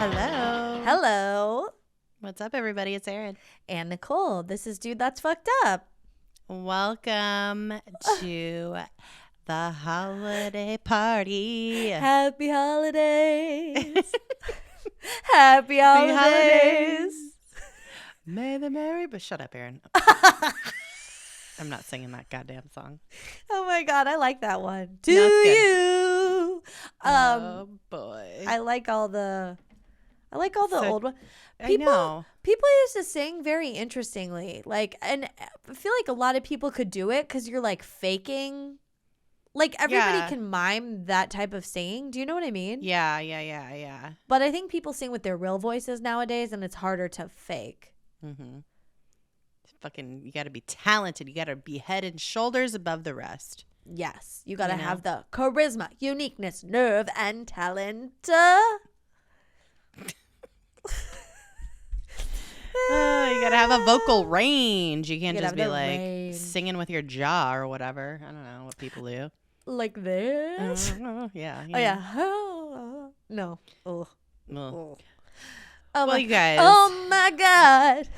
Hello. Hello. What's up, everybody? It's Erin. And Nicole. This is Dude That's Fucked Up. Welcome to the holiday party. Happy holidays. Happy holidays. May the merry... But shut up, Erin. I'm not singing that goddamn song. Oh my God, I like that one. Do No, it's good. you? Oh, boy. I like all the old ones. I know. People used to sing very interestingly. And I feel like a lot of people could do it because you're like faking. Like everybody can mime that type of singing. Do you know what I mean? Yeah. But I think people sing with their real voices nowadays, and it's harder to fake. Mm-hmm. Fucking, you got to be talented. You got to be head and shoulders above the rest. Yes, you got to have the charisma, uniqueness, nerve, and talent. You gotta have a vocal range. You can't just be like range. singing with your jaw or whatever. I don't know what people do. Like this? Yeah. Oh, yeah. No. Oh. Well, Oh you guys. Oh, my God.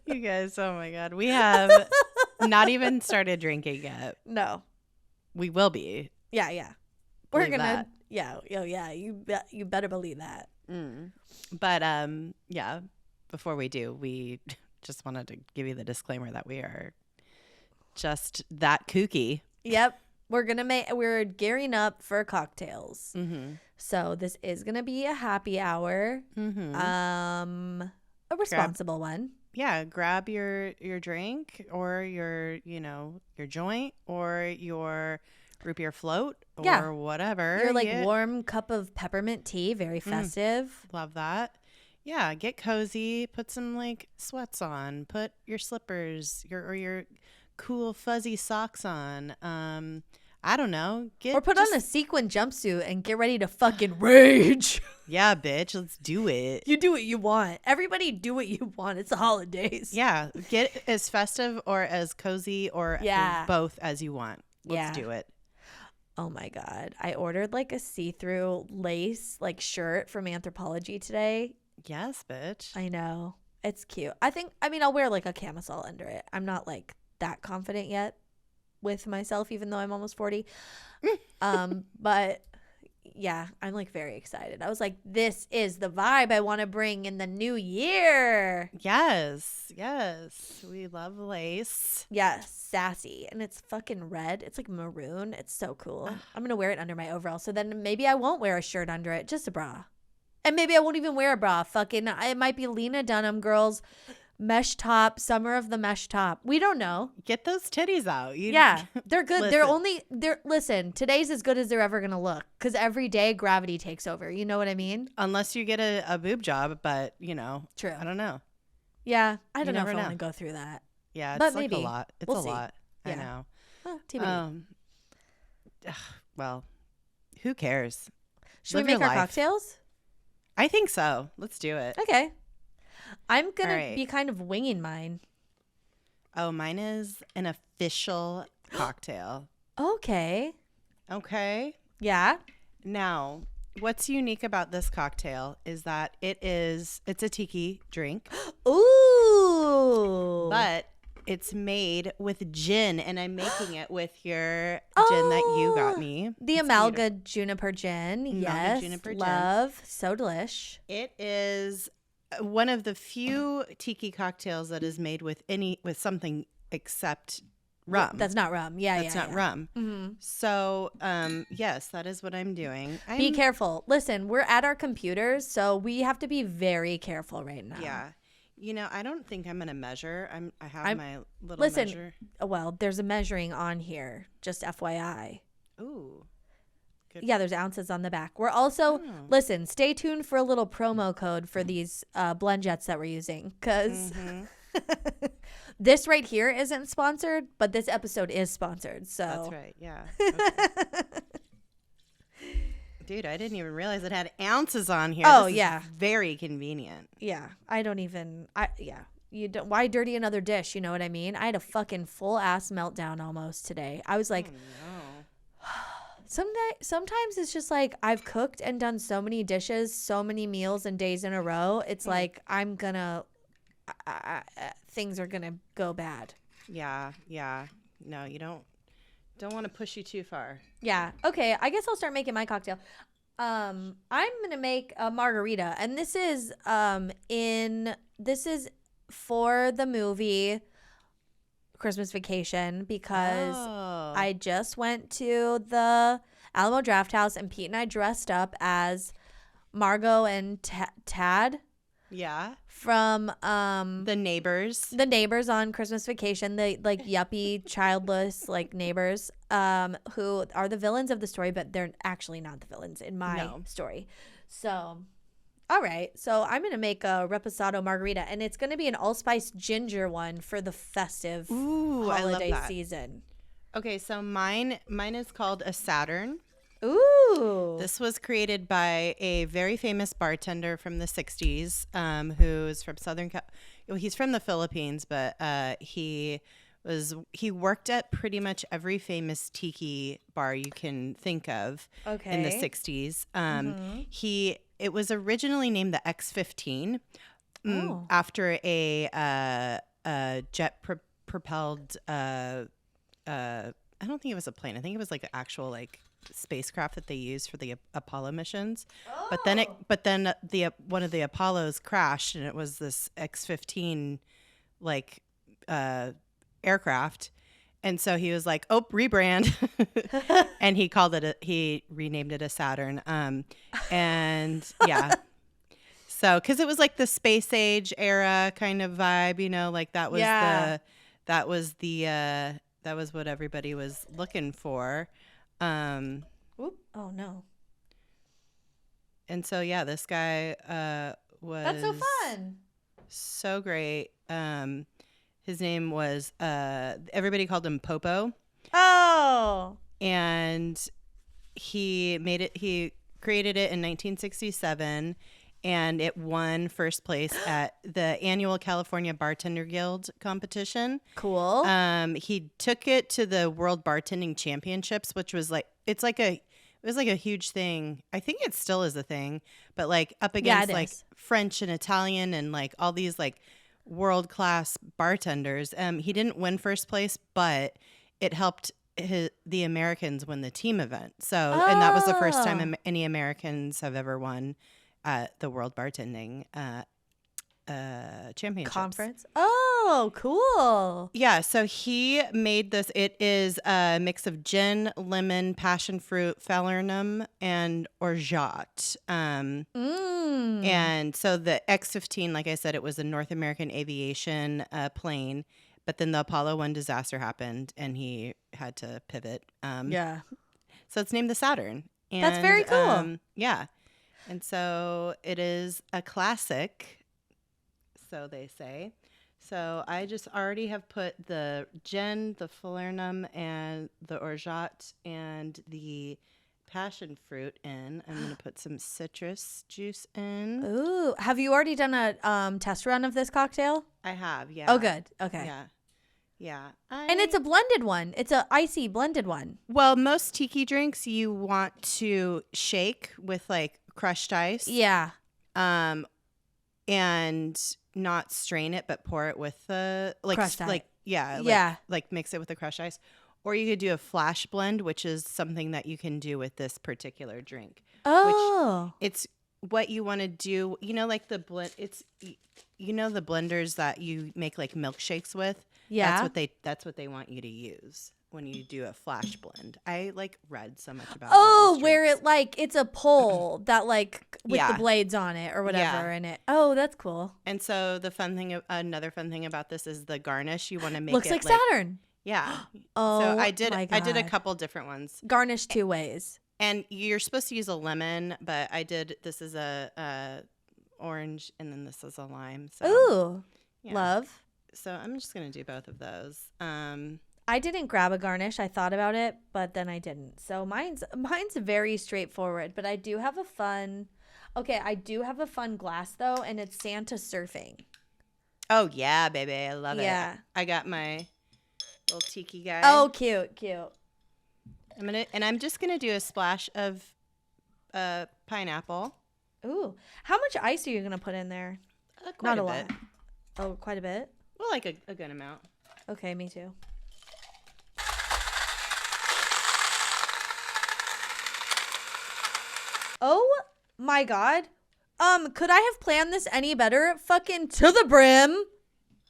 You guys, oh my God. We have not even started drinking yet. No. We will be. Yeah. We're Believe going to. that. Yeah. You better believe that. But yeah, before we do, we just wanted to give you the disclaimer that we are just that kooky. Yep. We're gearing up for cocktails. Mm-hmm. So this is going to be a happy hour. Mm-hmm. A responsible one. Yeah, grab your drink or your joint or your root beer float or whatever. Your warm cup of peppermint tea, very festive. Love that. Yeah, get cozy, put some sweats on, put your slippers, your cool fuzzy socks on. I don't know. Or put on a sequin jumpsuit and get ready to fucking rage. Yeah, bitch, let's do it. You do what you want. Everybody do what you want. It's the holidays. Yeah, get as festive or as cozy or both as you want. Let's do it. Oh my God. I ordered a see-through lace shirt from Anthropology today. Yes, bitch. I know. It's cute. I'll wear a camisole under it. I'm not that confident yet with myself, even though I'm almost 40. But yeah, I'm very excited. I was like, this is the vibe I want to bring in the new year. Yes. We love lace. Yes, sassy. And it's fucking red. It's maroon. It's so cool. I'm going to wear it under my overall. So then maybe I won't wear a shirt under it, just a bra. And maybe I won't even wear a bra. It might be Lena Dunham girls mesh top, summer of the mesh top. We don't know. Get those titties out. They're good. Listen, today's as good as they're ever going to look because every day gravity takes over. You know what I mean? Unless you get a boob job, but True. I don't know. Yeah. I don't know if I want to go through that. Yeah. It's but maybe. a lot. It's we'll a see. lot. Yeah. I know. TBD. Well, who cares? Should we make our cocktails? I think so. Let's do it. Okay. I'm going to be kind of winging mine. Oh, mine is an official cocktail. Okay. Yeah. Now, what's unique about this cocktail is that it's a tiki drink. Ooh. But it's made with gin, and I'm making it with your gin that you got me. The Amalga Juniper Gin. Yes. Juniper love. Gin. So delish. It is one of the few tiki cocktails that is made with something except rum. That's not rum. Yeah, That's not rum. Mm-hmm. So, yes, that is what I'm doing. Be careful. Listen, we're at our computers, so we have to be very careful right now. Yeah. I don't think I'm going to measure. I have my little measure. Listen, well, there's a measuring on here, just FYI. Ooh. Good. Yeah, there's ounces on the back. We're also, listen, stay tuned for a little promo code for these blend jets that we're using because this right here isn't sponsored, but this episode is sponsored. So that's right. Yeah. Okay. Dude, I didn't even realize it had ounces on here. Oh, this yeah. Is very convenient. Yeah. You don't, why dirty another dish? You know what I mean? I had a fucking full ass meltdown almost today. I was like, sometimes it's just like I've cooked and done so many dishes, so many meals and days in a row. It's like I'm gonna things are gonna go bad. Yeah. No, you don't want to push you too far. Yeah. Okay. I guess I'll start making my cocktail. I'm gonna make a margarita, and this is for the movie Christmas Vacation, because I just went to the Alamo Draft House and Pete and I dressed up as Margot and Tad. Yeah. From the neighbors on Christmas Vacation, the like yuppie childless like neighbors who are the villains of the story, but they're actually not the villains in my story. So all right, so I'm gonna make a reposado margarita, and it's gonna be an allspice ginger one for the festive holiday season. Okay, so mine is called a Saturn. Ooh. This was created by a very famous bartender from the 60s, who's from he's from the Philippines, but he worked at pretty much every famous tiki bar you can think of in the 60s. It was originally named the X-15 after a jet propelled I don't think it was a plane. I think it was like an actual like spacecraft that they used for the Apollo missions. But then one of the Apollos crashed, and it was this X-15 like aircraft. And so he was like, "Oh, rebrand," and he renamed it a Saturn. And yeah, so because it was like the space age era kind of vibe, you know, like that was what everybody was looking for. Oh no. And so yeah, this guy was That's so fun. So great. His name was everybody called him Popo. Oh. And he created it in 1967, and it won first place at the annual California Bartender Guild competition. Cool. He took it to the World Bartending Championships, which was like it was like a huge thing. I think it still is a thing, but like up against like French and Italian and like all these like world-class bartenders. He didn't win first place, but it helped the Americans win the team event. So, and that was the first time any Americans have ever won the World Bartending Championships. Conference. Oh, cool. Yeah, so he made this. It is a mix of gin, lemon, passion fruit, falernum, and orgeat. And so the X-15, like I said, it was a North American aviation plane. But then the Apollo 1 disaster happened, and he had to pivot. Yeah. So it's named the Saturn. And, that's very cool. Yeah. And so it is a classic, so they say. So I just already have put the gin, the falernum, and the orgeat, and the passion fruit in. I'm going to put some citrus juice in. Ooh. Have you already done a test run of this cocktail? I have, yeah. Oh, good. Okay. Yeah. Yeah. And it's a blended one. It's a icy blended one. Well, most tiki drinks you want to shake with like crushed ice. Yeah. And not strain it, but pour it with the crushed ice. Like mix it with the crushed ice. Or you could do a flash blend, which is something that you can do with this particular drink. Oh. Which it's what you want to do. You know, like the blend. It's the blenders that you make like milkshakes with. Yeah. That's what they want you to use when you do a flash blend. I like read so much about. Oh, where it like it's a pole that like with the blades on it or whatever in it. Oh, that's cool. And so another fun thing about this is the garnish. You want to make looks it like Saturn. Yeah. Oh, so I did a couple different ones. Garnish 2 ways. And you're supposed to use a lemon, but this is a orange, and then this is a lime. So, ooh, yeah. Love. So I'm just gonna do both of those. I didn't grab a garnish. I thought about it, but then I didn't. So mine's very straightforward. But I do have a fun glass though, and it's Santa surfing. Oh yeah, baby, I love it. Yeah, I got my little tiki guy. Oh, cute. I'm just gonna do a splash of pineapple. Ooh. How much ice are you going to put in there? Quite Not a a bit. lot. Oh, quite a bit? Well, like a good amount. Okay, me too. Oh my God. Could I have planned this any better? Fucking to the brim.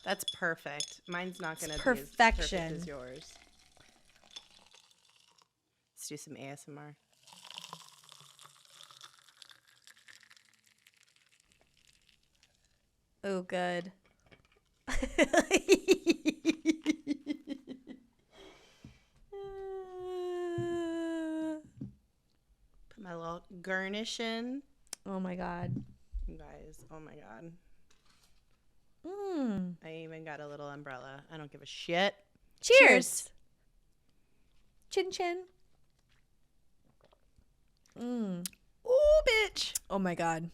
That's perfect. Mine's not gonna be perfection. as perfect as yours. Let's do some ASMR. Oh, good. Put my little garnish in. Oh my God. You guys, oh my God. Mm. I even got a little umbrella. I don't give a shit. Cheers. Chin chin. Mm. Ooh, bitch. Oh my God.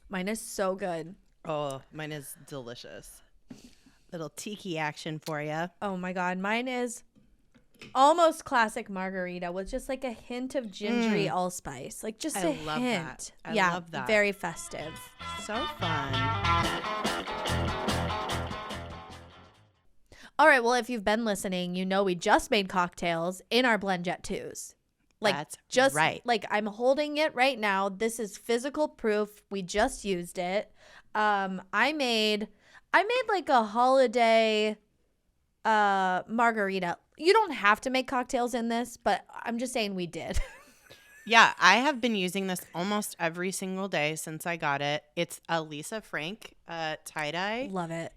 Mine is so good. Oh, mine is delicious. Little tiki action for you. Oh my God. Mine is almost classic margarita with just like a hint of gingery allspice. Like just a love hint. that. Yeah, love that. very festive. So fun. All right. Well, if you've been listening, you know we just made cocktails in our BlendJet 2s. Like, That's just right. Like I'm holding it right now. This is physical proof. We just used it. I made like a holiday margarita. You don't have to make cocktails in this, but I'm just saying we did. Yeah, I have been using this almost every single day since I got it. It's a Lisa Frank tie-dye. Love it.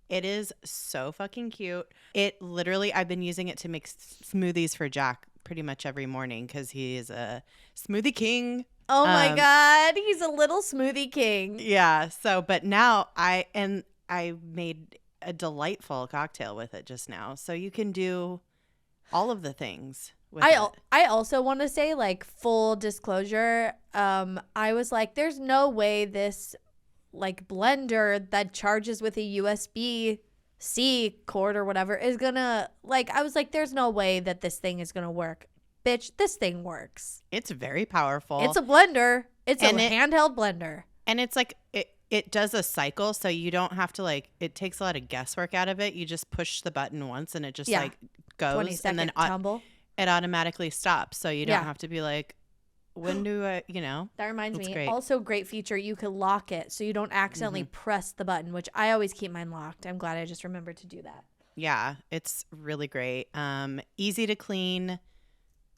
It is so fucking cute. It literally, I've been using it to make smoothies for Jack pretty much every morning because he is a smoothie king. Oh my God. He's a little smoothie king. Yeah. So, but now I made a delightful cocktail with it just now. So you can do all of the things with it. I also want to say, like, full disclosure, I was like, there's no way this like blender that charges with a USB-C cord or whatever is gonna, like, I was like, there's no way that this thing is gonna work. Bitch, this thing works. It's very powerful. It's a blender. It's a handheld blender. And it's like it does a cycle, so you don't have to, like, it takes a lot of guesswork out of it. You just push the button once and it just like goes 20-second and then tumble. It automatically stops. So you don't have to be like, when do I, That reminds me. Great. Also, great feature, you can lock it so you don't accidentally press the button, which I always keep mine locked. I'm glad I just remembered to do that. Yeah, it's really great. Easy to clean.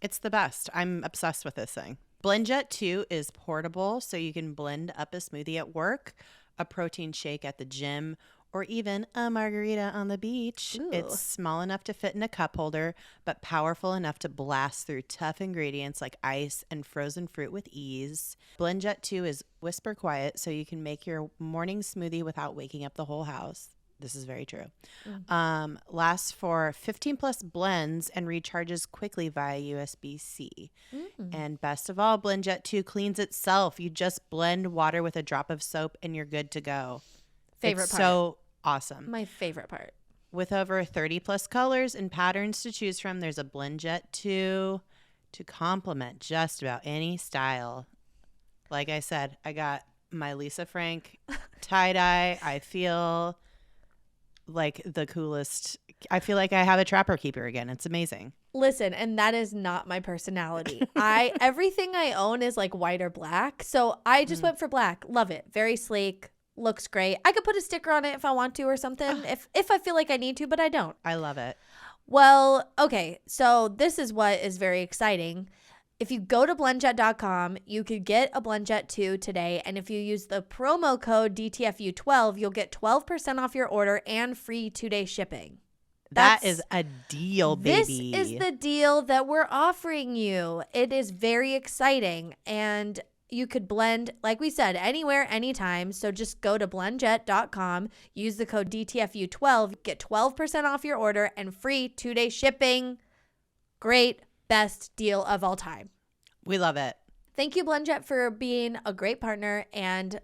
It's the best. I'm obsessed with this thing. BlendJet 2 is portable, so you can blend up a smoothie at work, a protein shake at the gym, or even a margarita on the beach. Ooh. It's small enough to fit in a cup holder, but powerful enough to blast through tough ingredients like ice and frozen fruit with ease. BlendJet 2 is whisper quiet, so you can make your morning smoothie without waking up the whole house. This is very true. Lasts for 15 plus blends and recharges quickly via USB-C. And best of all, BlendJet 2 cleans itself. You just blend water with a drop of soap and you're good to go. Favorite part. So awesome. My favorite part. With over 30 plus colors and patterns to choose from, there's a BlendJet 2 to complement just about any style. Like I said, I got my Lisa Frank tie-dye. I feel like the coolest. I feel like I have a trapper keeper again. It's amazing. Listen, and that is not my personality. Everything I own is like white or black. So I just went for black. Love it. Very sleek. Looks great. I could put a sticker on it if I want to or something, if I feel like I need to, but I don't. I love it. Well, okay. So this is what is very exciting. If you go to blendjet.com, you could get a BlendJet 2 today. And if you use the promo code DTFU12, you'll get 12% off your order and free 2-day shipping. That is a deal, baby. This is the deal that we're offering you. It is very exciting. And you could blend, like we said, anywhere, anytime. So just go to blendjet.com, use the code DTFU12, get 12% off your order and free 2-day shipping. Great. Best deal of all time. We love it. Thank you, BlendJet, for being a great partner and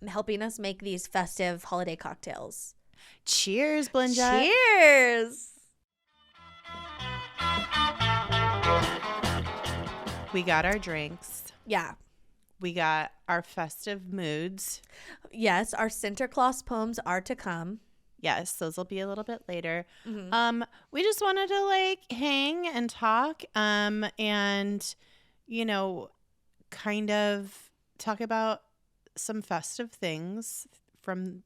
helping us make these festive holiday cocktails. Cheers, BlendJet. Cheers. We got our drinks. Yeah. We got our festive moods. Yes, our Sinterklaas poems are to come. Yes, those will be a little bit later. Mm-hmm. We just wanted to like hang and talk, and kind of talk about some festive things from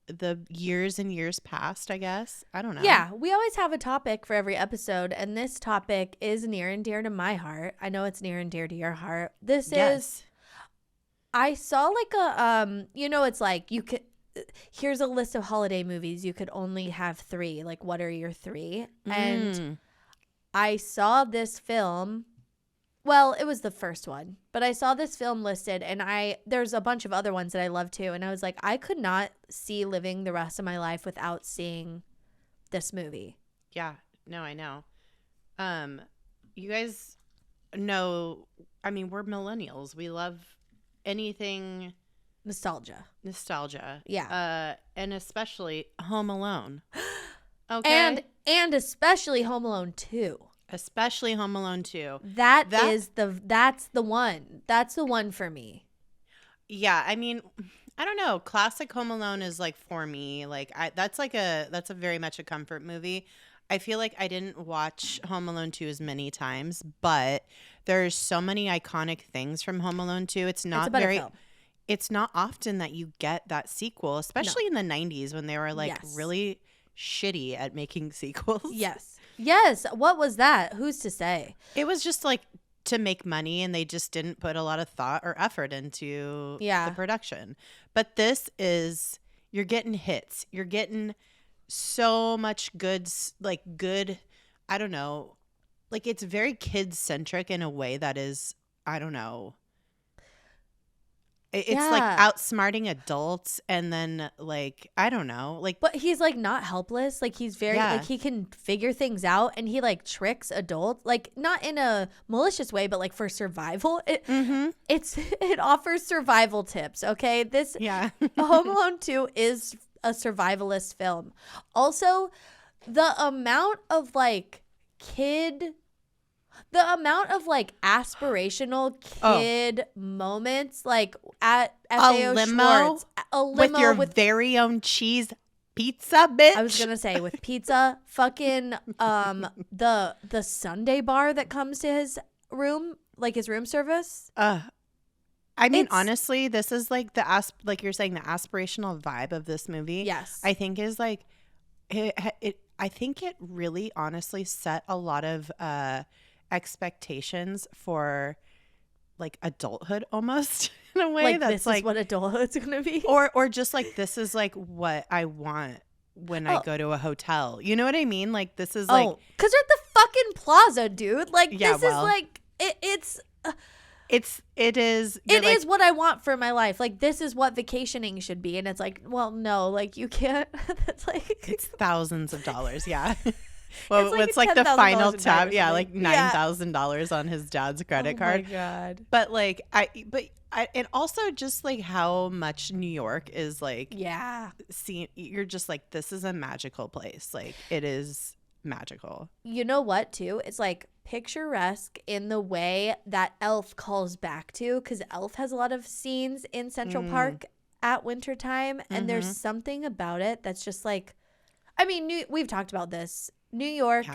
the years and years past, I guess. I don't know. Yeah, we always have a topic for every episode, and this topic is near and dear to my heart. I know it's near and dear to your heart. This is, I saw like a, it's like you could, here's a list of holiday movies. You could only have 3. Like, what are your 3? And I saw this film. Well, it was the first one, but I saw this film listed, and there's a bunch of other ones that I love too. And I was like, I could not see living the rest of my life without seeing this movie. Yeah, no, I know. You guys know, I mean, we're millennials. We love anything Nostalgia. Yeah. And especially Home Alone. Okay. And especially Home Alone 2. Especially Home Alone 2. That's the one. That's the one for me. Yeah, I mean, I don't know. Classic Home Alone is like for me, like that's a very much a comfort movie. I feel like I didn't watch Home Alone 2 as many times, but there's so many iconic things from Home Alone 2. It's not often that you get that sequel, especially in the 90s when they were like really shitty at making sequels. Yes. What was that? Who's to say? It was just like to make money, and they just didn't put a lot of thought or effort into the production. But this is, you're getting hits. You're getting so much good, I don't know. Like, it's very kid-centric in a way that is, I don't know. It's like outsmarting adults, and then like, I don't know, like, but he's like not helpless. Like, he's very like, he can figure things out, and he like tricks adults, like not in a malicious way, but like for survival. It offers survival tips. Okay, this Home Alone 2 is a survivalist film. Also, the amount of like aspirational kid moments, like at FAO Schwartz, a limo with your very own cheese pizza, bitch. I was gonna say with pizza, fucking the Sunday bar that comes to his room, like his room service. I mean, honestly, this is like like you're saying, the aspirational vibe of this movie. Yes, I think is like I think it really honestly set a lot of expectations for like adulthood, almost in a way, like that's this like is what adulthood's gonna be, or just like, this is like what I want when I go to a hotel. You know what I mean? Like, this is like, because they're at the fucking plaza, dude. Like, this is like it is what I want for my life. Like, this is what vacationing should be. And it's like, well, no, like, you can't. It's like, it's thousands of dollars. Yeah. Well, it's like the final tab. Yeah, like $9,000 on his dad's credit card. Oh my God. But like, and also just like how much New York is like, you're just like, this is a magical place. Like, it is magical. You know what, too? It's like picturesque in the way that Elf calls back to, because Elf has a lot of scenes in Central Park at wintertime, and there's something about it that's just like, I mean, we've talked about this. New York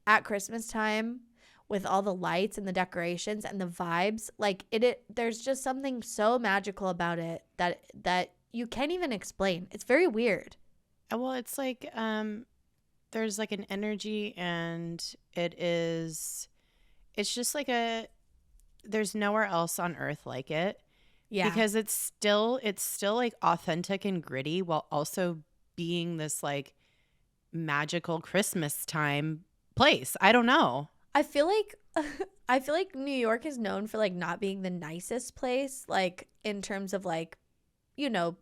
at Christmas time with all the lights and the decorations and the vibes, like there's just something so magical about it that you can't even explain. It's very weird. Well, it's like there's like an energy, and it's just like there's nowhere else on earth like it. Yeah. Because it's still like authentic and gritty, while also being this like magical Christmas time place. I don't know. I feel like New York is known for like not being the nicest place, like in terms of like, you know,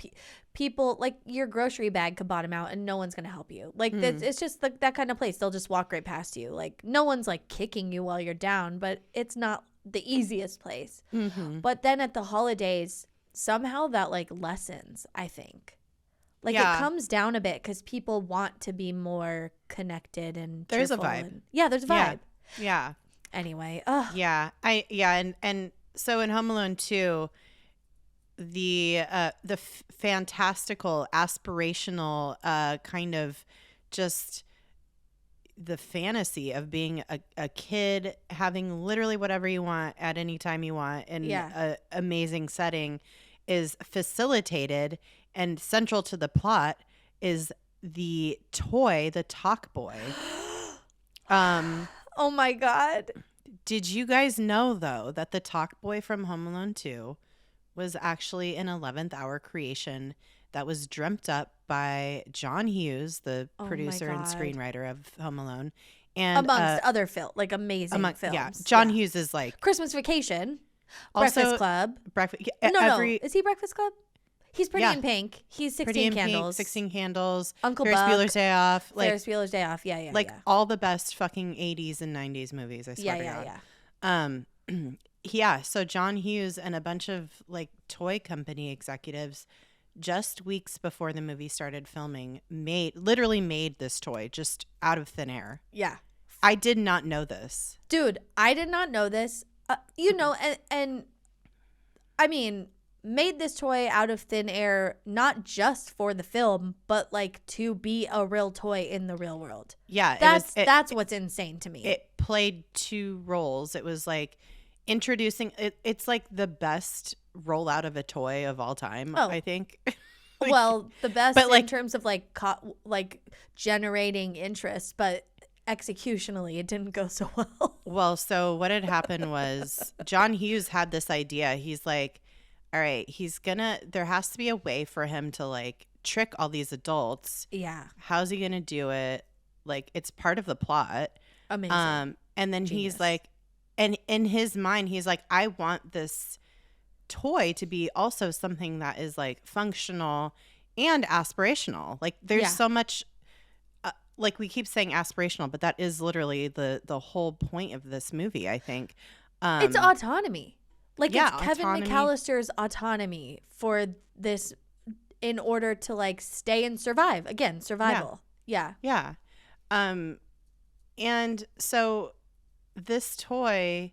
people, like your grocery bag could bottom out and no one's gonna help you. Like it's just like that kind of place. They'll just walk right past you. Like, no one's like kicking you while you're down, but it's not the easiest place. But then at the holidays, somehow that like lessens, I think. Like, it comes down a bit because people want to be more connected and there's a vibe. There's a vibe. Yeah. Anyway, ugh. Yeah. And so in Home Alone 2, the fantastical, aspirational kind of just the fantasy of being a kid having literally whatever you want at any time you want in an amazing setting is facilitated, and central to the plot is the toy, the TalkBoy. Oh my God. Did you guys know, though, that the TalkBoy from Home Alone 2 was actually an 11th hour creation that was dreamt up by John Hughes, the producer and screenwriter of Home Alone, and amongst other amazing films. Yeah, John Hughes is like Christmas Vacation, also Breakfast Club. No, is he Breakfast Club? He's Pretty in Pink. He's 16 Candles. 16 Candles. Uncle Ferris Buck. Bueller's Day Off. Ferris Bueller's Day Off. Yeah. All the best fucking 80s and 90s movies, I swear to God. Yeah. So John Hughes and a bunch of like toy company executives, just weeks before the movie started filming, literally made this toy just out of thin air. Yeah. I did not know this. Dude, I did not know this. And I mean, made this toy out of thin air, not just for the film, but like to be a real toy in the real world. Yeah. That's what's insane to me. It played two roles. It was like introducing, it's like the best rollout of a toy of all time, I think. Well, the best but in terms of like generating interest, but executionally it didn't go so well. Well, so what had happened was John Hughes had this idea. He's like, all right, there has to be a way for him to like trick all these adults. Yeah. How's he gonna do it? Like, it's part of the plot. Amazing. And then he's like, and in his mind, he's like, I want this toy to be also something that is like functional and aspirational. Like, there's so much, like we keep saying aspirational, but that is literally the whole point of this movie, I think. It's autonomy. Like, it's Kevin autonomy. McAllister's autonomy for this in order to like stay and survive. Again, survival. Yeah. And so this toy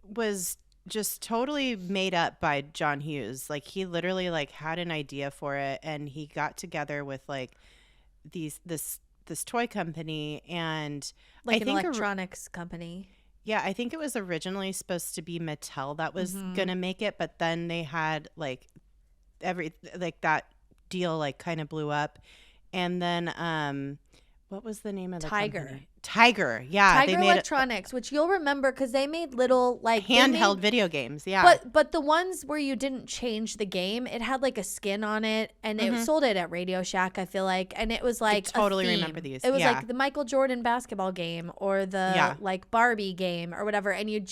was just totally made up by John Hughes. Like, he literally like had an idea for it, and he got together with like this toy company, and like an electronics company. Yeah, I think it was originally supposed to be Mattel that was gonna make it, but then they had like that deal like kind of blew up, and then what was the name of the company? Tiger, yeah. Tiger Electronics, which you'll remember because they made little like handheld video games, yeah. But the ones where you didn't change the game, it had like a skin on it, and it sold it at Radio Shack, I feel like, and it was like I totally remember these. It was like the Michael Jordan basketball game or the like Barbie game or whatever, and it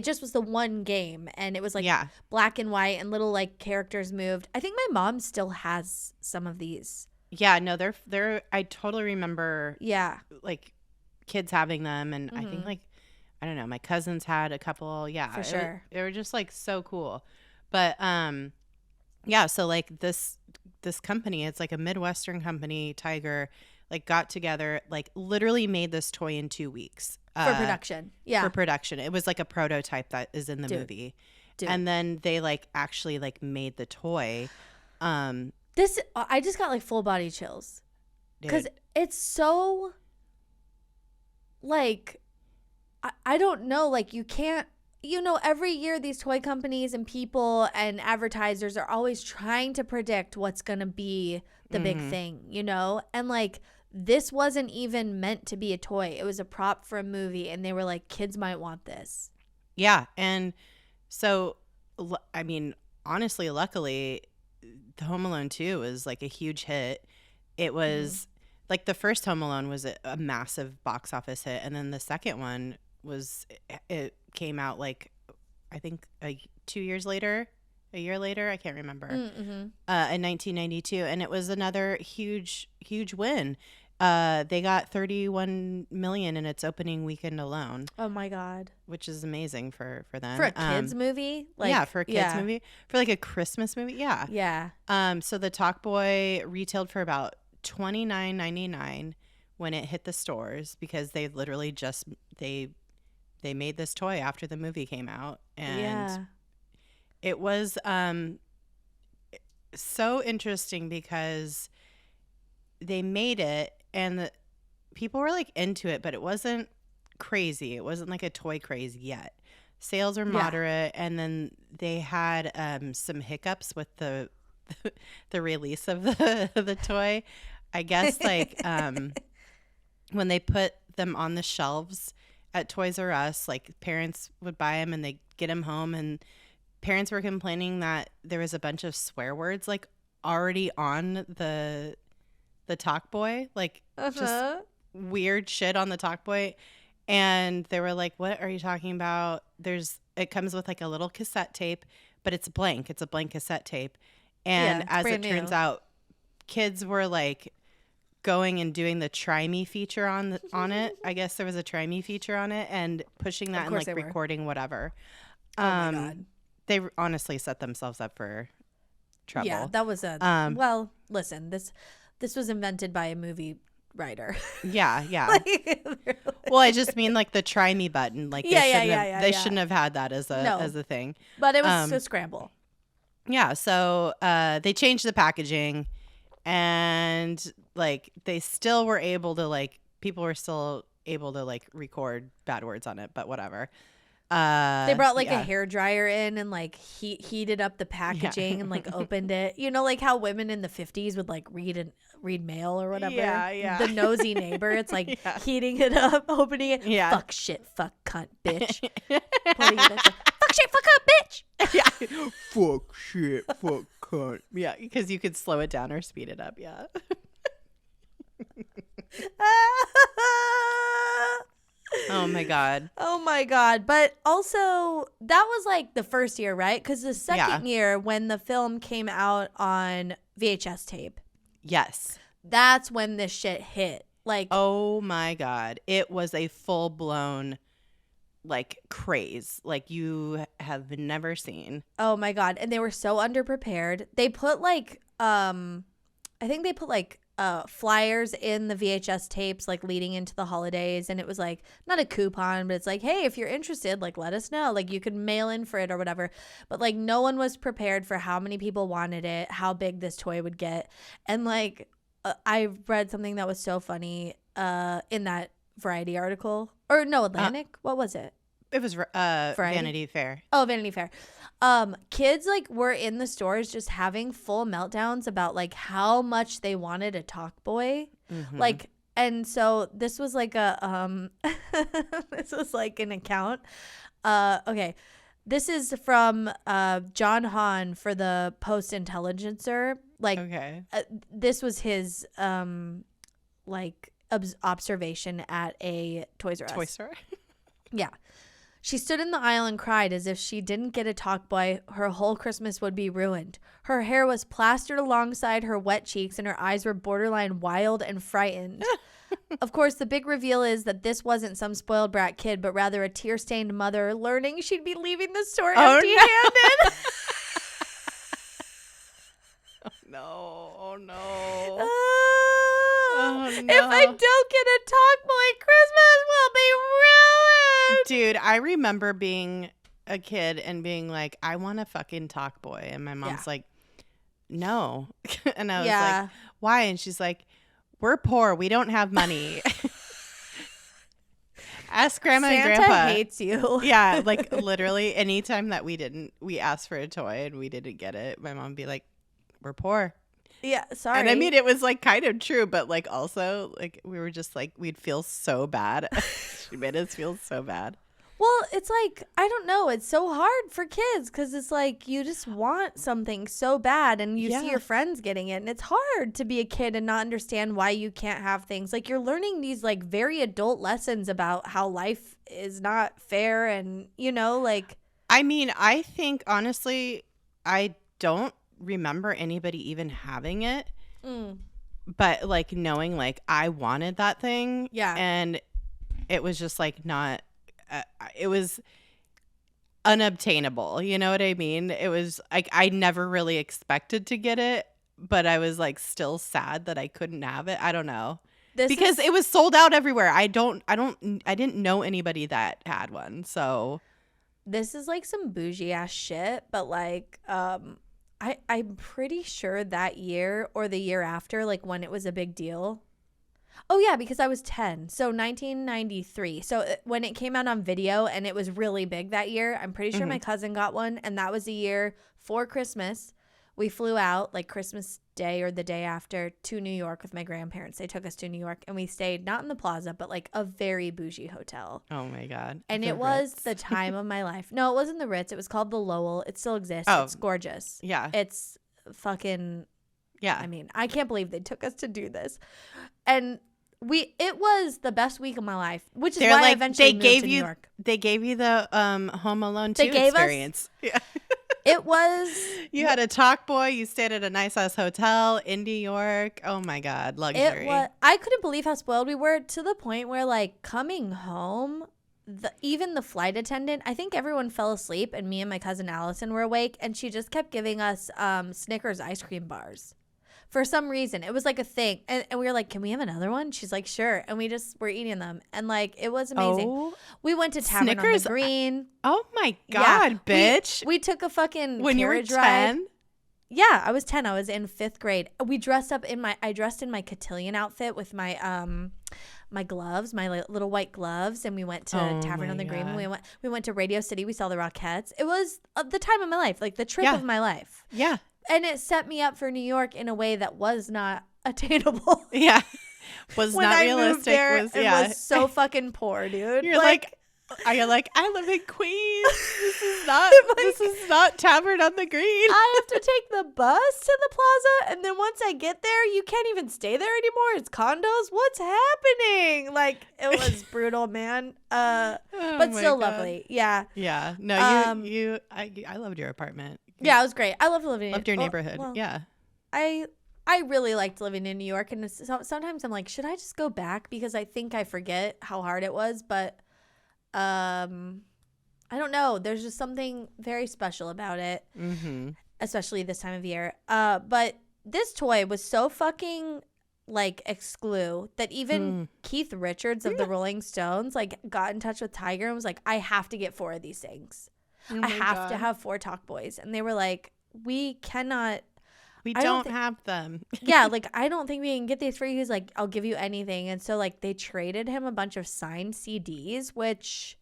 just was the one game, and it was like black and white, and little like characters moved. I think my mom still has some of these. Yeah, no, they're I totally remember. Yeah, like kids having them, and I think like I don't know, my cousins had a couple. Yeah, for sure. They were just like so cool. But yeah, so like this company, it's like a Midwestern company, Tiger, like got together, like literally made this toy in 2 weeks for production. Yeah, for production. It was like a prototype that is in the movie, and then they like actually like made the toy. I just got like full body chills because it's so like I don't know, like you can't, every year these toy companies and people and advertisers are always trying to predict what's gonna be the big thing, and like this wasn't even meant to be a toy. It was a prop for a movie, and they were like, kids might want this. Yeah. And so I mean, honestly, luckily the Home Alone 2 was like a huge hit. It was like the first Home Alone was a massive box office hit, and then the second one it came out like I think 2 years later, a year later, I can't remember, in 1992, and it was another huge win. They got 31 million in its opening weekend alone. Oh my God. Which is amazing for them. For a kids movie? For a kids movie. For like a Christmas movie. Yeah. Yeah. So the TalkBoy retailed for about $29.99 when it hit the stores, because they literally they they made this toy after the movie came out, and Yeah. it was so interesting because they made it and people were like into it, but it wasn't crazy. It wasn't like a toy craze yet. Sales were moderate, and then they had some hiccups with the release of the toy. I guess like when they put them on the shelves at Toys R Us, like parents would buy them and they get them home, and parents were complaining that there was a bunch of swear words like already on the TalkBoy, like just weird shit on the TalkBoy. And they were like, what are you talking about? It comes with like a little cassette tape, but it's blank. It's a blank cassette tape. And as it turns out, kids were like going and doing the try me feature on it. I guess there was a try me feature on it, and pushing that and like recording whatever. Oh my God. They honestly set themselves up for trouble. Yeah, that was well, listen, this was invented by a movie writer. Yeah. Well, I just mean like the try me button. Like they shouldn't have had that as a thing. But it was a scramble. Yeah, so they changed the packaging, and like they still were able to like people were still able to like record bad words on it, but whatever. They brought like a hair dryer in and like heated up the packaging and like opened it. You know, like how women in the 50s would like read mail or whatever. Yeah. The nosy neighbor. It's like heating it up, opening it. Yeah. Fuck shit, fuck cunt, bitch. Putting it in, fuck shit, fuck cunt, bitch. Yeah. Fuck shit, fuck cunt. Yeah, because you could slow it down or speed it up. Yeah. Oh my God. But also that was like the first year, right? Because the second year when the film came out on VHS tape. Yes. That's when this shit hit. Like, oh my God. It was a full blown like craze like you have never seen. Oh my God. And they were so underprepared. They put like I think they put like flyers in the VHS tapes like leading into the holidays, and it was like not a coupon, but it's like, hey, if you're interested, like let us know, like you could mail in for it or whatever. But like no one was prepared for how many people wanted it, how big this toy would get. And like I read something that was so funny in that Variety article, or no, Atlantic, what was it? It was Vanity Fair. Oh, Vanity Fair. Kids like were in the stores just having full meltdowns about like how much they wanted a TalkBoy. Mm-hmm. Like, and so this was like a this was like an account. Okay. This is from John Hahn for the Post Intelligencer. Like, okay. This was his like observation at a Toys R Us. Toy store? Yeah. She stood in the aisle and cried as if she didn't get a TalkBoy, her whole Christmas would be ruined. Her hair was plastered alongside her wet cheeks, and her eyes were borderline wild and frightened. Of course, the big reveal is that this wasn't some spoiled brat kid, but rather a tear-stained mother learning she'd be leaving the store empty-handed. Oh, no. Oh, no. If I don't get a TalkBoy, Christmas will be ruined. Dude, I remember being a kid and being like, I want a fucking TalkBoy. And my mom's like, no. And I was like, why? And she's like, we're poor. We don't have money. Ask Grandma and Grandpa. Santa hates you. Yeah, like literally anytime that we asked for a toy and we didn't get it, my mom would be like, we're poor. Yeah, sorry. And I mean, it was like kind of true, but like also like we were just like, we'd feel so bad. She made us feel so bad. Well, it's like, I don't know. It's so hard for kids because it's like you just want something so bad and you see your friends getting it. And it's hard to be a kid and not understand why you can't have things. Like you're learning these like very adult lessons about how life is not fair and, you know, like. I mean, I think honestly, I don't remember anybody even having it. But like knowing like I wanted that thing. Yeah. And it was just like not. It was unobtainable. You know what I mean? It was like I never really expected to get it, but I was like still sad that I couldn't have it. I don't know. because it was sold out everywhere. I didn't know anybody that had one. So this is like some bougie ass shit, but like I'm pretty sure that year or the year after, like when it was a big deal. Oh yeah, because I was 10. So 1993. So when it came out on video and it was really big that year, I'm pretty sure my cousin got one, and that was the year for Christmas. We flew out like Christmas Day or the day after to New York with my grandparents. They took us to New York, and we stayed not in the Plaza, but like a very bougie hotel. oh my God. And it was the time of my life. No, it wasn't the Ritz. It was called the Lowell. It still exists. Oh. It's gorgeous. Yeah. It's fucking, Yeah. I mean, I can't believe they took us to do this. And it was the best week of my life, which is why I eventually moved to New York. They gave you the Home Alone 2 experience. Yeah. It was. You had a TalkBoy. You stayed at a nice ass hotel in New York. Oh my God, luxury. I couldn't believe how spoiled we were, to the point where like coming home, even the flight attendant, I think everyone fell asleep, and me and my cousin Allison were awake, and she just kept giving us Snickers ice cream bars. For some reason, it was like a thing. And we were like, can we have another one? She's like, sure. And we just were eating them. And like, it was amazing. Oh, we went to Tavern Snickers? on the Green. Oh my God, bitch. We took a fucking when carriage you were 10? ride. Yeah, I was 10. I was in 5th grade. We dressed up I dressed in my cotillion outfit with my my gloves, my little white gloves, and we went to Tavern on the Green. We went to Radio City. We saw the Rockettes. It was the time of my life, like the trip of my life. Yeah. And it set me up for New York in a way that was not attainable. Yeah. Was when not I realistic. Moved there, it was so fucking poor, dude. You're like I live in Queens. This is not Tavern on the Green. I have to take the bus to the Plaza, and then once I get there, you can't even stay there anymore. It's condos. What's happening? Like, it was brutal, man. But still God. Lovely. Yeah. Yeah. No, I loved your apartment. Yeah, it was great. I loved living Loved your neighborhood. Well, yeah. I really liked living in New York, and sometimes I'm like, should I just go back? Because I think I forget how hard it was, but I don't know. There's just something very special about it, especially this time of year. But this toy was so fucking like exclu that even Keith Richards of the Rolling Stones like got in touch with Tiger and was like, I have to get 4 of these things. I have to have 4 TalkBoys. And they were like, we cannot. We don't have them. Yeah, like, I don't think we can get these for you. He's like, I'll give you anything. And so, like, they traded him a bunch of signed CDs, which,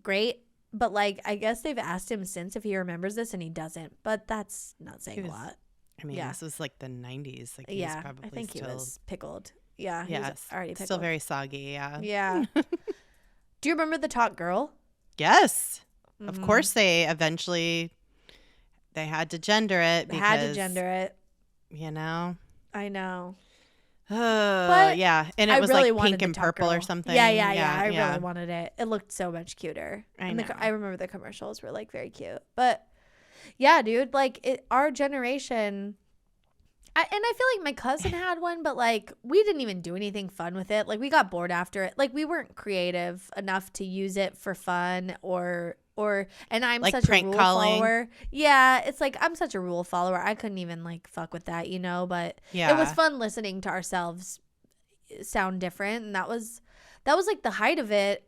great. But, like, I guess they've asked him since if he remembers this, and he doesn't. But that's not saying a lot. I mean, this was, like, the 90s. Like, yeah, was probably I think still, he was pickled. Yeah, he was already pickled. Still very soggy, yeah. Yeah. Do you remember the TalkGirl? Yes. Of course they eventually... They had to gender it. You know? I know. But yeah. And it was really like pink and purple or something. Yeah. I really wanted it. It looked so much cuter. I remember the commercials were like very cute. But yeah, dude, like our generation... and I feel like my cousin had one, but like we didn't even do anything fun with it. Like we got bored after it. Like we weren't creative enough to use it for fun and I'm like such a rule follower. Yeah, it's like I'm such a rule follower. I couldn't even like fuck with that, you know, but it was fun listening to ourselves sound different, and that was like the height of it.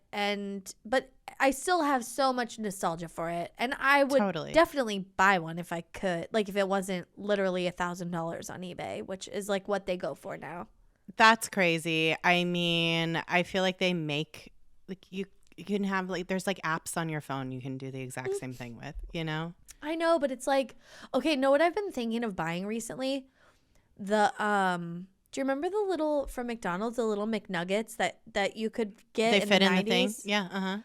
But I still have so much nostalgia for it, and I would definitely buy one if I could, like if it wasn't literally $1,000 on eBay, which is like what they go for now. That's crazy. I mean, I feel like they make like you can have like there's like apps on your phone you can do the exact same thing with, you know? I know, but it's like, okay, know what I've been thinking of buying recently? The do you remember the little from McDonald's, the little McNuggets that you could get? They fit in 90s? The thing. Yeah,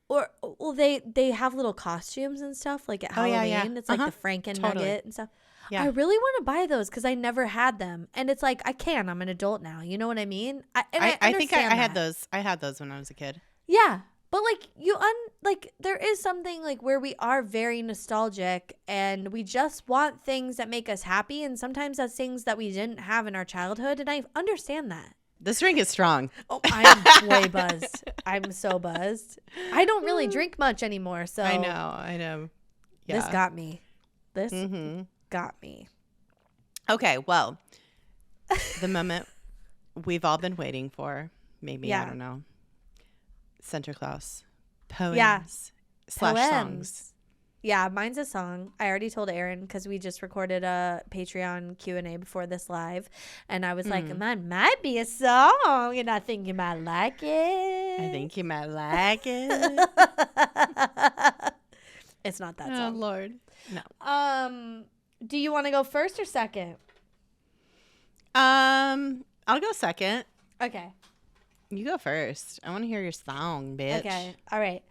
Or well, they have little costumes and stuff like at Halloween. Yeah. It's like the Franken Nugget and stuff. Yeah. I really want to buy those because I never had them, and it's like I'm an adult now. You know what I mean? I think I had those. I had those when I was a kid. Yeah. But like there is something like where we are very nostalgic and we just want things that make us happy, and sometimes that's things that we didn't have in our childhood, and I understand that. This drink is strong. Oh, I'm way buzzed. I'm so buzzed. I don't really drink much anymore, so I know. Yeah. This got me. Got me. Okay, well, the moment we've all been waiting for. Maybe, Yeah. I don't know. Sinterklaas. Poems. Yeah. / songs. Poems. Yeah, mine's a song. I already told Erin because we just recorded a Patreon Q&A before this live. And I was like, mine might be a song. And I think you might like it. I think you might like it. It's not that Oh, song. Lord. No. Do you want to go first or second? I'll go second. Okay. You go first. I want to hear your song, bitch. Okay. All right.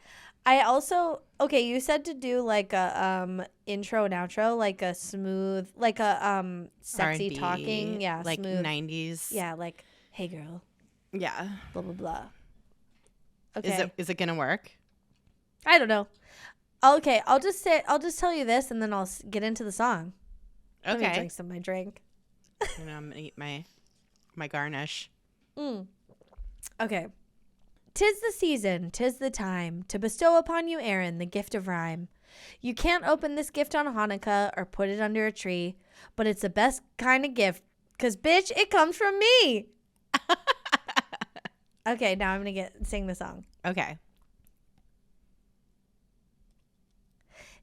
I also you said to do like a intro and outro, like a smooth, like a sexy R&B, talking, yeah, like smooth 90s. Yeah, like hey girl, Yeah. blah blah blah. Okay. Is it gonna work? I don't know. Okay, I'll just tell you this, and then I'll get into the song. Okay. Let me drink some of my drink. And I'm gonna eat my garnish. Okay. 'Tis the season, 'tis the time to bestow upon you, Erin, the gift of rhyme. You can't open this gift on Hanukkah or put it under a tree, but it's the best kind of gift, 'cause bitch, it comes from me. Okay, now I'm gonna sing the song. Okay.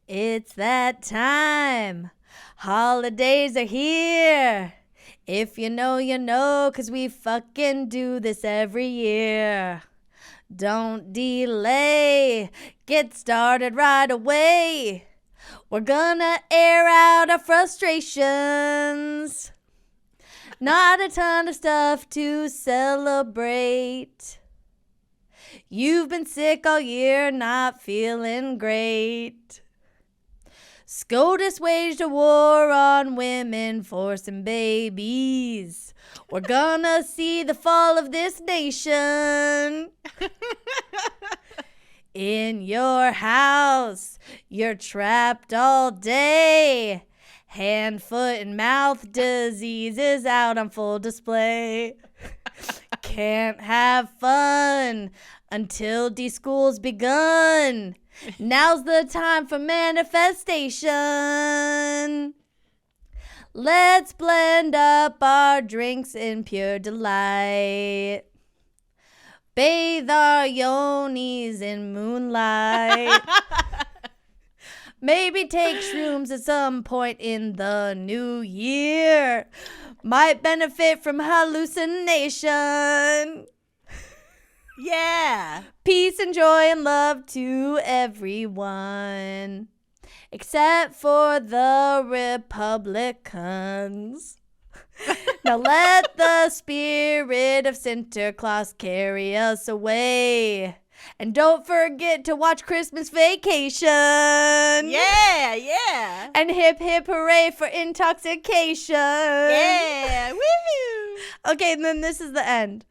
It's that time. Holidays are here. If you know, you know, 'cause we fucking do this every year. Don't delay. Get started right away. We're gonna air out our frustrations. Not a ton of stuff to celebrate. You've been sick all year, not feeling great. SCOTUS waged a war on women, forcing babies. We're gonna see the fall of this nation. In your house, you're trapped all day. Hand, foot, and mouth diseases out on full display. Can't have fun until de-school's begun. Now's the time for manifestation. Let's blend up our drinks in pure delight. Bathe our yonis in moonlight. Maybe take shrooms at some point in the new year. Might benefit from hallucination. Yeah. Peace and joy and love to everyone. Except for the Republicans. Now let the spirit of Sinterklaas carry us away. And don't forget to watch Christmas Vacation. Yeah, yeah. And hip hip hooray for intoxication. Yeah. Woo! Okay, and then this is the end.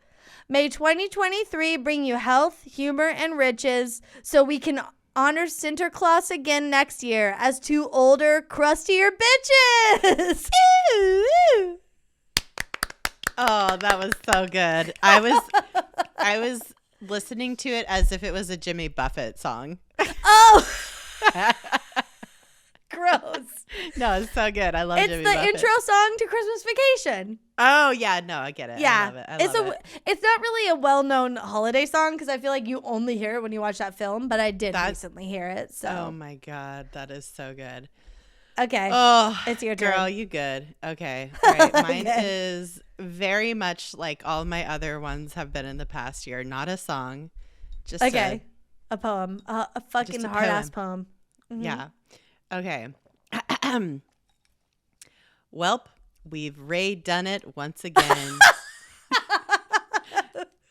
May 2023 bring you health, humor, and riches so we can honor Sinterklaas again next year as two older, crustier bitches. Oh, that was so good. I was listening to it as if it was a Jimmy Buffett song. Oh, gross. No, it's so good. I love It's Jimmy the Buffett. intro song to Christmas Vacation. Oh, yeah. No, I get it. Yeah, I love it. I love it. It's not really a well-known holiday song because I feel like you only hear it when you watch that film, but I did recently hear it. So, Oh, my God. That is so good. okay. Oh, It's your turn. girl, you good. Okay. All right. Mine Okay. is very much like all my other ones have been in the past year. Not a song. Just Okay. A poem. A fucking just a hard-ass poem. Mhm. Yeah. Okay. Welp, we've done it once again.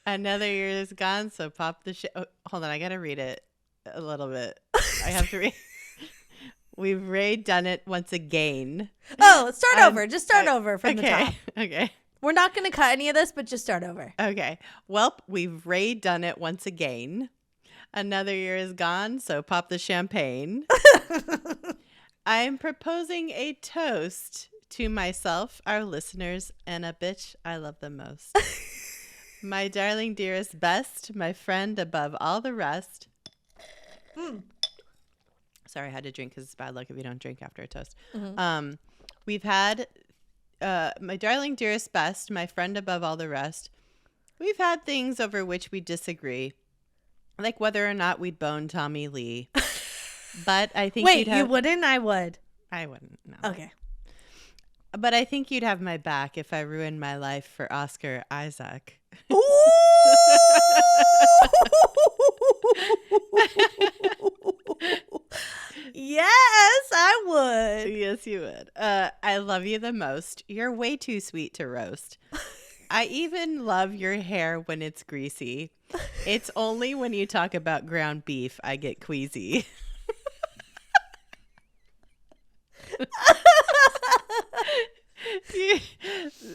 Another year is gone, so pop the shit. Oh, hold on, I gotta read it a little bit. I have to read. We've done it once again. Oh, start over. Just start over from the top. Okay. We're not going to cut any of this, but just start over. Okay. Welp, we've done it once again. Another year is gone, so pop the champagne. I'm proposing a toast to myself, our listeners, and a bitch I love the most. My darling, dearest, best, my friend above all the rest. Sorry, I had to drink because it's bad luck if you don't drink after a toast. Mm-hmm. We've had my darling, dearest, best, my friend above all the rest. We've had things over which we disagree, like whether or not we'd bone Tommy Lee. But I think Wait, you wouldn't? I would. I wouldn't. No. Okay. But I think you'd have my back if I ruined my life for Oscar Isaac. Ooh! Yes, I would. Yes, you would. I love you the most. You're way too sweet to roast. I even love your hair when it's greasy. It's only when you talk about ground beef I get queasy.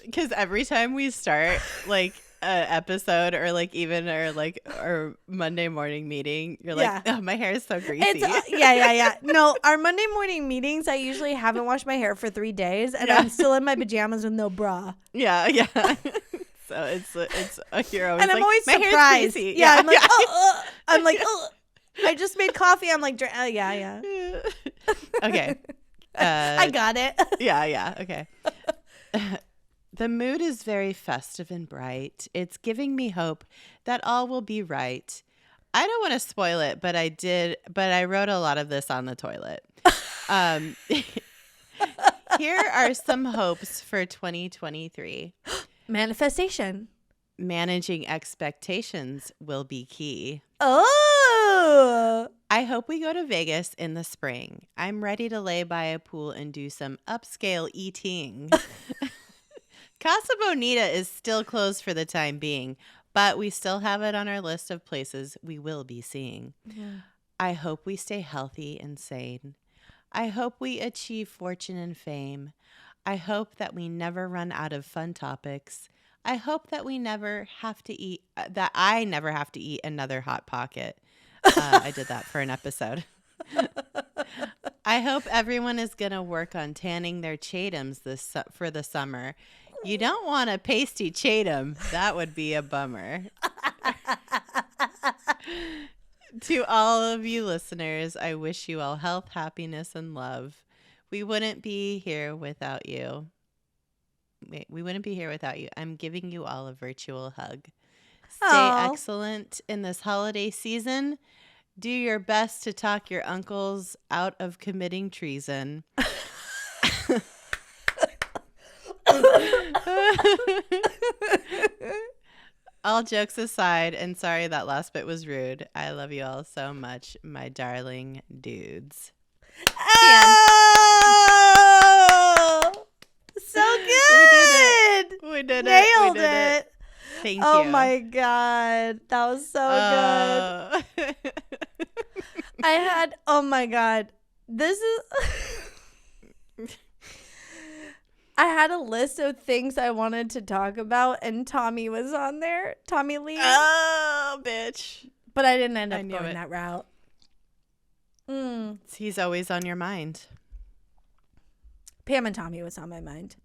Because every time we start like an episode or like even our Monday morning meeting, you're like, oh, my hair is so greasy. Yeah. No, our Monday morning meetings, I usually haven't washed my hair for 3 days and I'm still in my pajamas with no bra. Yeah. So it's you're always and I'm like, always my surprised. hair's greasy. Yeah, I'm like, I'm like, I just made coffee. I'm like, yeah. Okay. I got it. Yeah. Okay. The mood is very festive and bright. It's giving me hope that all will be right. I don't want to spoil it, but I wrote a lot of this on the toilet. Here are some hopes for 2023. Manifestation. Managing expectations will be key. Oh. I hope we go to Vegas in the spring. I'm ready to lay by a pool and do some upscale eating. Casa Bonita is still closed for the time being, but we still have it on our list of places we will be seeing. Yeah. I hope we stay healthy and sane. I hope we achieve fortune and fame. I hope that we never run out of fun topics. I hope that we never have to eat, that I never have to eat another Hot Pocket. I did that for an episode. I hope everyone is going to work on tanning their chatums for the summer. You don't want a pasty chatum. That would be a bummer. To all of you listeners, I wish you all health, happiness, and love. We wouldn't be here without you. We wouldn't be here without you. I'm giving you all a virtual hug. Stay excellent in this holiday season. Do your best to talk your uncles out of committing treason. All jokes aside, and sorry that last bit was rude, I love you all so much, my darling dudes. Oh! So good! We did it. Nailed it. Thank you. Oh my God. That was so good. Oh my God. This is... I had a list of things I wanted to talk about, and Tommy was on there. Tommy Lee. Oh, bitch. But I didn't end up going that route. He's always on your mind. Pam and Tommy was on my mind.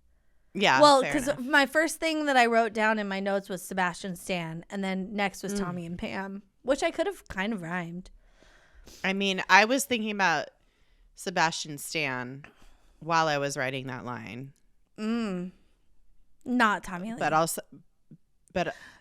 Yeah. Well, because my first thing that I wrote down in my notes was Sebastian Stan, and then next was Tommy and Pam, which I could have kind of rhymed. I mean, I was thinking about Sebastian Stan while I was writing that line. Not Tommy Lee. No.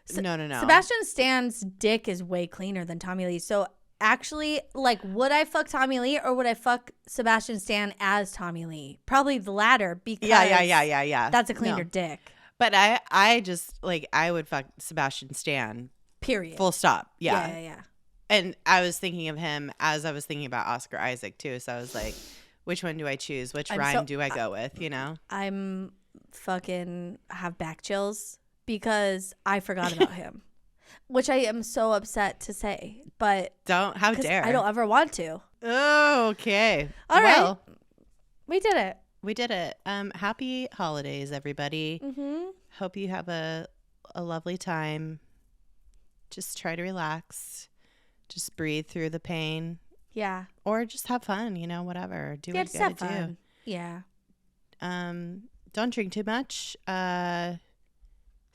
Sebastian Stan's dick is way cleaner than Tommy Lee. So actually, like, would I fuck Tommy Lee or would I fuck Sebastian Stan as Tommy Lee? Probably the latter because yeah. That's a cleaner dick. But I just like I would fuck Sebastian Stan. Period. Full stop. Yeah. Yeah. And I was thinking of him as I was thinking about Oscar Isaac too. So I was like, which one do I choose? Which rhyme do I go with? You know? I'm fucking have back chills because I forgot about him, which I am so upset to say. But how dare I don't ever want to. Oh, okay. All right. We did it. We did it. Happy holidays, everybody. Hope you have a lovely time. Just try to relax. Just breathe through the pain. Yeah. Or just have fun, whatever. Do what you gotta do. Yeah. Don't drink too much. Stay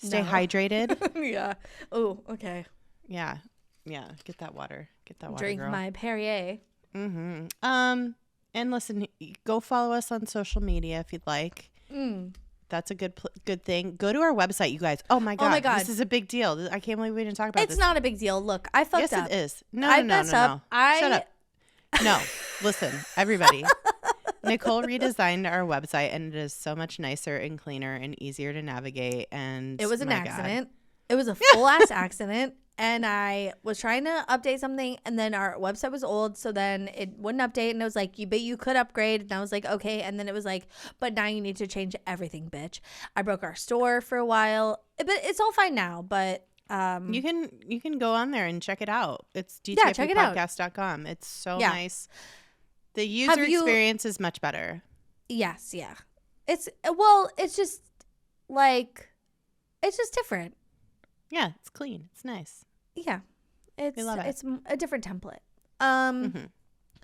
hydrated. Yeah. Oh, okay. Yeah. Get that water. Drink girl. my Perrier. And listen, go follow us on social media if you'd like. That's a good thing. Go to our website, you guys. Oh my god, this is a big deal. I can't believe we didn't talk about this. It's not a big deal. Look, I fucked up. Yes, it is. No. Shut up. No, listen, everybody. Nicole redesigned our website, and it is so much nicer and cleaner and easier to navigate. And it was an accident. It was a full ass accident. And I was trying to update something, and then our website was old, so then it wouldn't update, and it was like, you could upgrade, and I was like, okay, and then it was like, but now you need to change everything, bitch. I broke our store for a while, but it's all fine now, but you can go on there and check it out. It's DTFUpodcast.com. It's so nice. The user experience is much better. Yes, yeah. It's just different. Yeah, it's clean. It's nice. Yeah. We love it. It's a different template. Mm-hmm.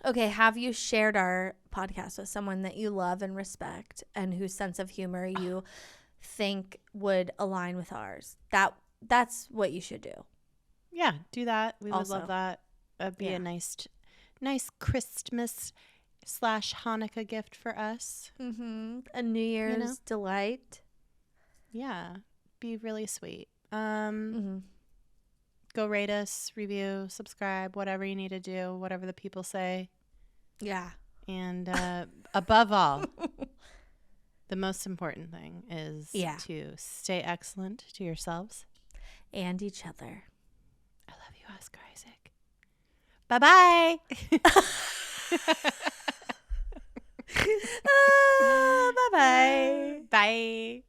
Okay, have you shared our podcast with someone that you love and respect and whose sense of humor you think would align with ours? That's what you should do. Yeah, do that. We would love that. That'd be a nice Christmas / Hanukkah gift for us. Mm-hmm. A New Year's delight. Yeah, be really sweet. Go rate us, review, subscribe, whatever you need to do, whatever the people say. Yeah. And above all, the most important thing is to stay excellent to yourselves and each other. I love you, Oscar Isaac. Bye-bye. Bye-bye. Bye.